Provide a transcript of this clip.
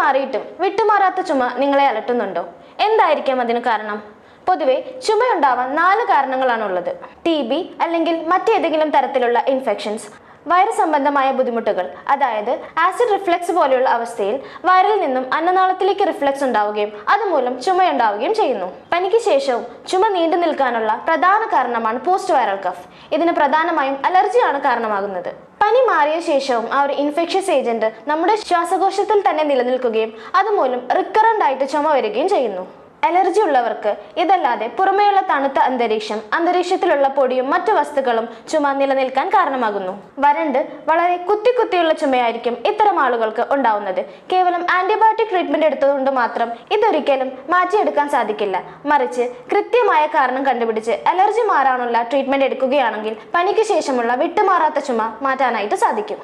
മാറിയിട്ടും വിട്ടുമാറാത്ത ചുമ നിങ്ങളെ അലട്ടുന്നുണ്ടോ? എന്തായിരിക്കാം അതിന് കാരണം? പൊതുവെ ചുമയുണ്ടാവാൻ 4 കാരണങ്ങളാണുള്ളത്. TB അല്ലെങ്കിൽ മറ്റേതെങ്കിലും തരത്തിലുള്ള ഇൻഫെക്ഷൻസ്, വൈറസ് സംബന്ധമായ ബുദ്ധിമുട്ടുകൾ, അതായത് ആസിഡ് റിഫ്ലക്സ് പോലെയുള്ള അവസ്ഥയിൽ വയറിൽ നിന്നും അന്നനാളത്തിലേക്ക് റിഫ്ലക്സ് ഉണ്ടാവുകയും അതുമൂലം ചുമയുണ്ടാവുകയും ചെയ്യുന്നു. പനിക്ക് ശേഷവും ചുമ നീണ്ടു നിൽക്കാനുള്ള പ്രധാന കാരണമാണ് പോസ്റ്റ് വൈറൽ കഫ്. ഇതിന് പ്രധാനമായും അലർജിയാണ് കാരണമാകുന്നത്. പനി മാറിയ ശേഷവും ആ ഒരു ഇൻഫെക്ഷ്യസ് ഏജന്റ് നമ്മുടെ ശ്വാസകോശത്തിൽ തന്നെ നിലനിൽക്കുകയും അതുമൂലം റിക്കറന്റ് ആയിട്ട് ചുമ വരികയും ചെയ്യുന്നു. അലർജി ഉള്ളവർക്ക് ഇതല്ലാതെ പുറമേയുള്ള തണുത്ത അന്തരീക്ഷത്തിലുള്ള പൊടിയും മറ്റു വസ്തുക്കളും ചുമ നിലനിൽക്കാൻ കാരണമാകുന്നു. വരണ്ട് വളരെ കുത്തിയുള്ള ചുമയായിരിക്കും ഇത്തരം ആളുകൾക്ക് ഉണ്ടാവുന്നത്. കേവലം ആന്റിബയോട്ടിക് ട്രീറ്റ്മെന്റ് എടുത്തുകൊണ്ട് മാത്രം ഇതൊരിക്കലും മാറ്റിയെടുക്കാൻ സാധിക്കില്ല. മറിച്ച് കൃത്യമായ കാരണം കണ്ടുപിടിച്ച് അലർജി മാറാനുള്ള ട്രീറ്റ്മെന്റ് എടുക്കുകയാണെങ്കിൽ പനിക്ക് ശേഷമുള്ള വിട്ടുമാറാത്ത ചുമ മാറ്റാനായിട്ട് സാധിക്കും.